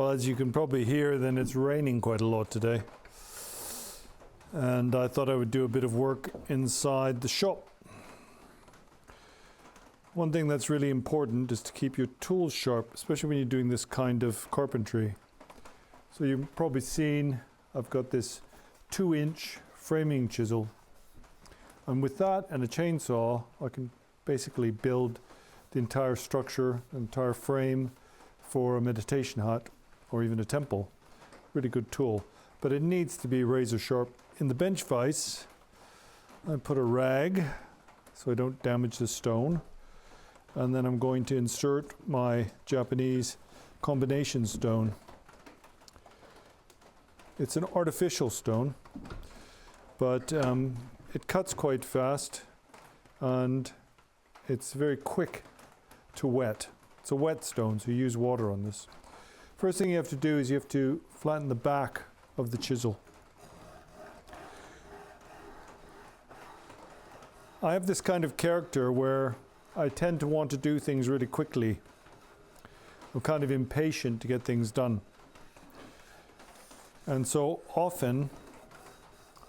Well, as you can probably hear, then it's raining quite a lot today. And I thought I would do a bit of work inside the shop. One thing that's really important is to keep your tools sharp, especially when you're doing this kind of carpentry. So you've probably seen I've got this 2-inch framing chisel. And with that and a chainsaw, I can basically build the entire structure, the entire frame for a meditation hut or even a temple. Really good tool. But it needs to be razor sharp. In the bench vise, I put a rag so I don't damage the stone. And then I'm going to insert my Japanese combination stone. It's an artificial stone, but it cuts quite fast and it's very quick to wet. It's a wet stone, so you use water on this. First thing you have to do is you have to flatten the back of the chisel. I have this kind of character where I tend to want to do things really quickly. I'm kind of impatient to get things done. And so often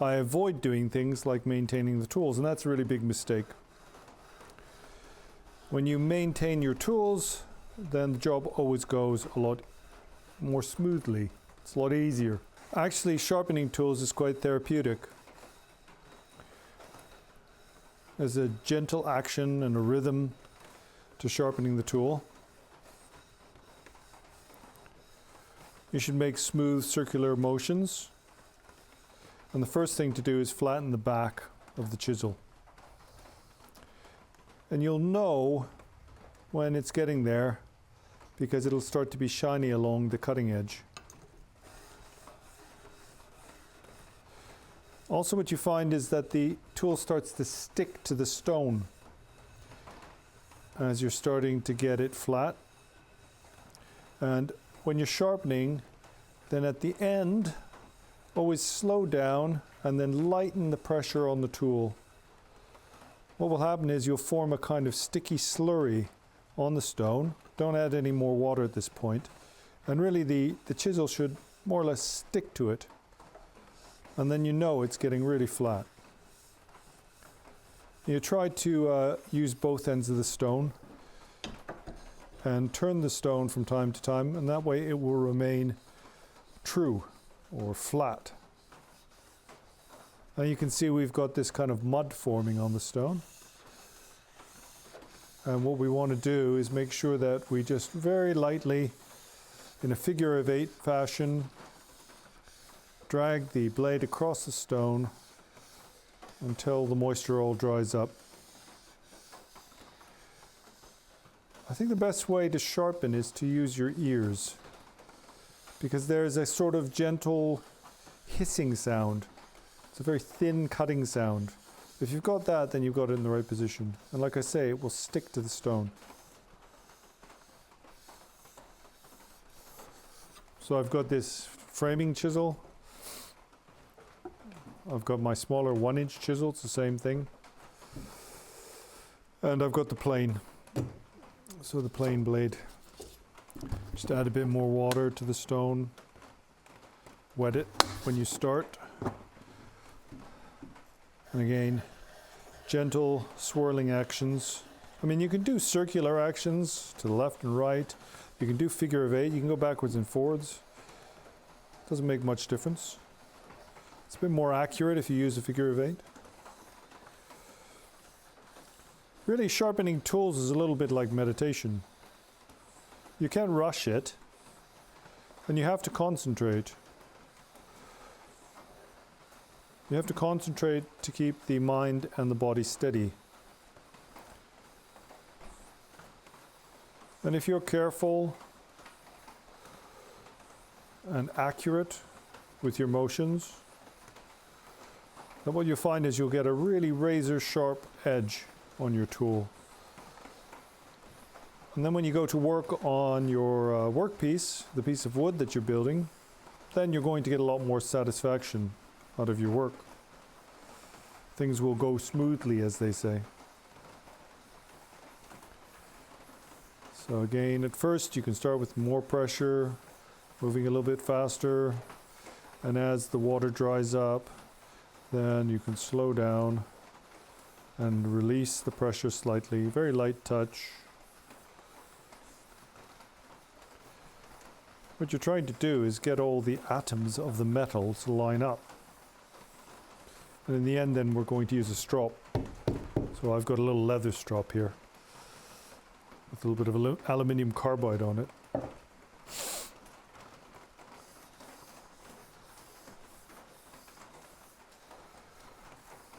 I avoid doing things like maintaining the tools, and that's a really big mistake. When you maintain your tools, then the job always goes a lot more smoothly. It's a lot easier. Actually, sharpening tools is quite therapeutic. There's a gentle action and a rhythm to sharpening the tool. You should make smooth circular motions. And the first thing to do is flatten the back of the chisel. And you'll know when it's getting there because it'll start to be shiny along the cutting edge. Also, what you find is that the tool starts to stick to the stone as you're starting to get it flat. And when you're sharpening, then at the end, always slow down and then lighten the pressure on the tool. What will happen is you'll form a kind of sticky slurry on the stone. Don't add any more water at this point. And really the chisel should more or less stick to it. And then you know it's getting really flat. You try to use both ends of the stone and turn the stone from time to time, and that way it will remain true or flat. And you can see we've got this kind of mud forming on the stone. And what we want to do is make sure that we just very lightly, in a figure of 8 fashion, drag the blade across the stone until the moisture all dries up. I think the best way to sharpen is to use your ears, because there's a sort of gentle hissing sound. It's a very thin cutting sound. If you've got that, then you've got it in the right position. And like I say, it will stick to the stone. So I've got this framing chisel. I've got my smaller 1-inch chisel, it's the same thing. And I've got the plane. So the plane blade. Just add a bit more water to the stone. Wet it when you start. And again, gentle swirling actions. I mean, you can do circular actions to the left and right. You can do figure of 8. You can go backwards and forwards. Doesn't make much difference. It's a bit more accurate if you use a figure of 8. Really, sharpening tools is a little bit like meditation. You can't rush it, and you have to concentrate. You have to concentrate to keep the mind and the body steady. And if you're careful and accurate with your motions, then what you'll find is you'll get a really razor sharp edge on your tool. And then when you go to work on your workpiece, the piece of wood that you're building, then you're going to get a lot more satisfaction out of your work. Things will go smoothly, as they say. So again, at first you can start with more pressure, moving a little bit faster, and as the water dries up, then you can slow down and release the pressure slightly. Very light touch. What you're trying to do is get all the atoms of the metal to line up. And in the end then we're going to use a strop. So I've got a little leather strop here with a little bit of aluminium carbide on it.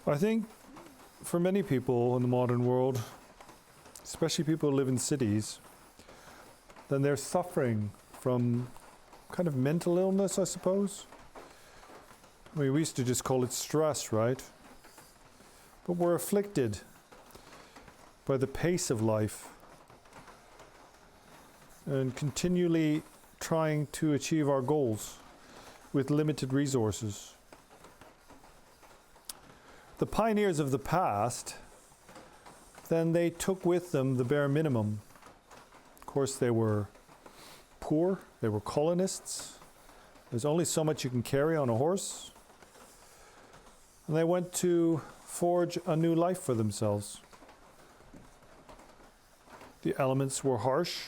I think for many people in the modern world, especially people who live in cities, then they're suffering from kind of mental illness, I suppose. I mean, we used to just call it stress, right? But we're afflicted by the pace of life and continually trying to achieve our goals with limited resources. The pioneers of the past, then they took with them the bare minimum. Of course, they were poor, they were colonists. There's only so much you can carry on a horse. And they went to forge a new life for themselves. The elements were harsh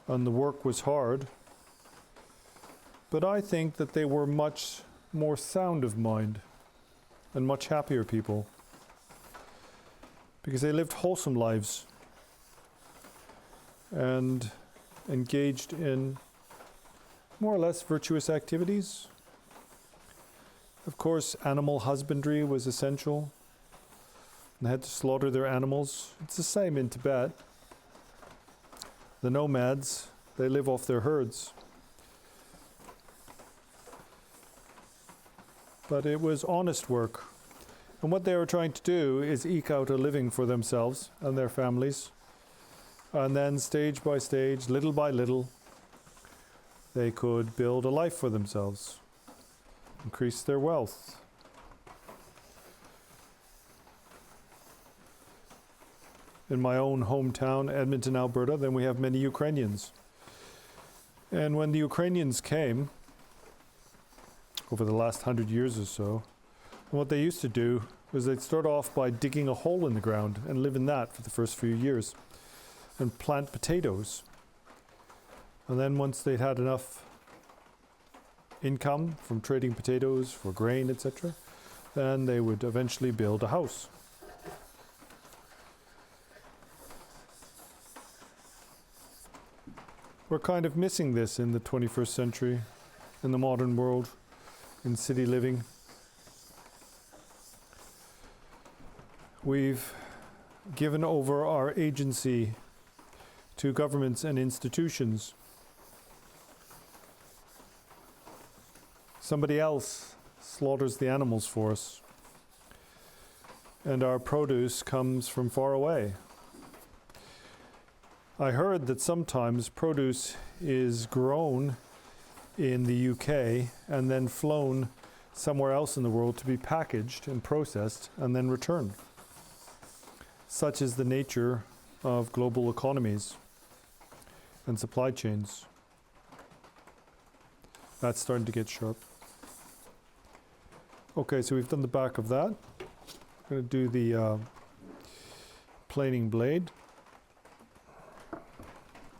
and the work was hard. But I think that they were much more sound of mind and much happier people because they lived wholesome lives and engaged in more or less virtuous activities. Of course, animal husbandry was essential. They had to slaughter their animals. It's the same in Tibet. The nomads, they live off their herds. But it was honest work. And what they were trying to do is eke out a living for themselves and their families. And then stage by stage, little by little, they could build a life for themselves, increase their wealth. In my own hometown, Edmonton, Alberta, then we have many Ukrainians. And when the Ukrainians came, over the last 100 years or so, what they used to do was they'd start off by digging a hole in the ground and live in that for the first few years and plant potatoes. And then once they'd had enough income from trading potatoes for grain, etc., then they would eventually build a house. We're kind of missing this in the 21st century, in the modern world, in city living. We've given over our agency to governments and institutions. Somebody else slaughters the animals for us, and our produce comes from far away. I heard that sometimes produce is grown in the UK and then flown somewhere else in the world to be packaged and processed and then returned. Such is the nature of global economies and supply chains. That's starting to get sharp. Okay, so we've done the back of that. I'm going to do the planing blade.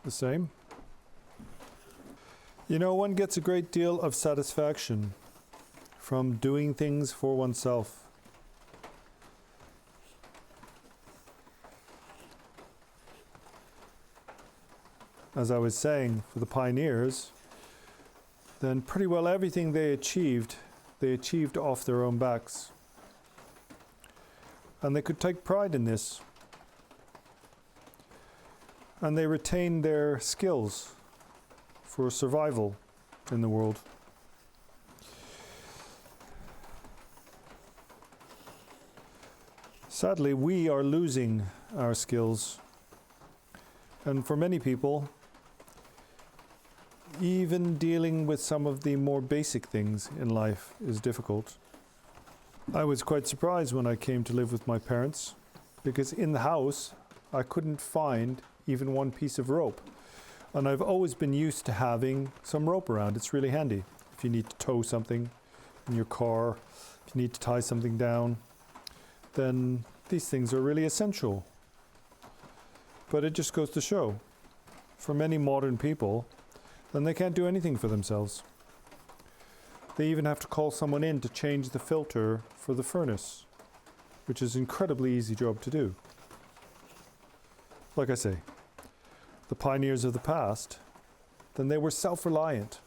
The same. You know, one gets a great deal of satisfaction from doing things for oneself. As I was saying, for the pioneers, then pretty well everything they achieved off their own backs. And they could take pride in this. And they retained their skills for survival in the world. Sadly, we are losing our skills. And for many people, even dealing with some of the more basic things in life is difficult. I was quite surprised when I came to live with my parents, because in the house I couldn't find even one piece of rope. And I've always been used to having some rope around. It's really handy. If you need to tow something in your car, if you need to tie something down, then these things are really essential. But it just goes to show, for many modern people, then they can't do anything for themselves. They even have to call someone in to change the filter for the furnace, which is an incredibly easy job to do. Like I say, the pioneers of the past, then they were self-reliant.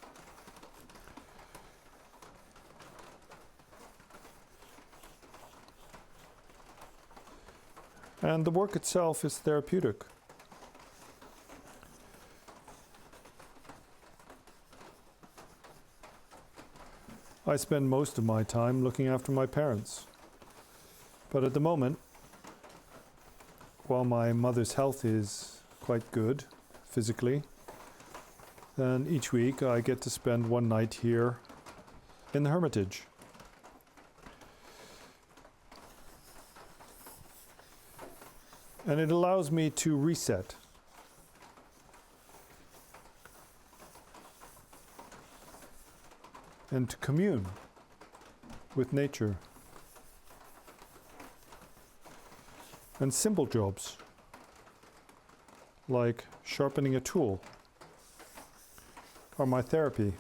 And the work itself is therapeutic. I spend most of my time looking after my parents. But at the moment, while my mother's health is quite good physically, then each week I get to spend one night here in the Hermitage. And it allows me to reset. And to commune with nature. And simple jobs, like sharpening a tool, are my therapy.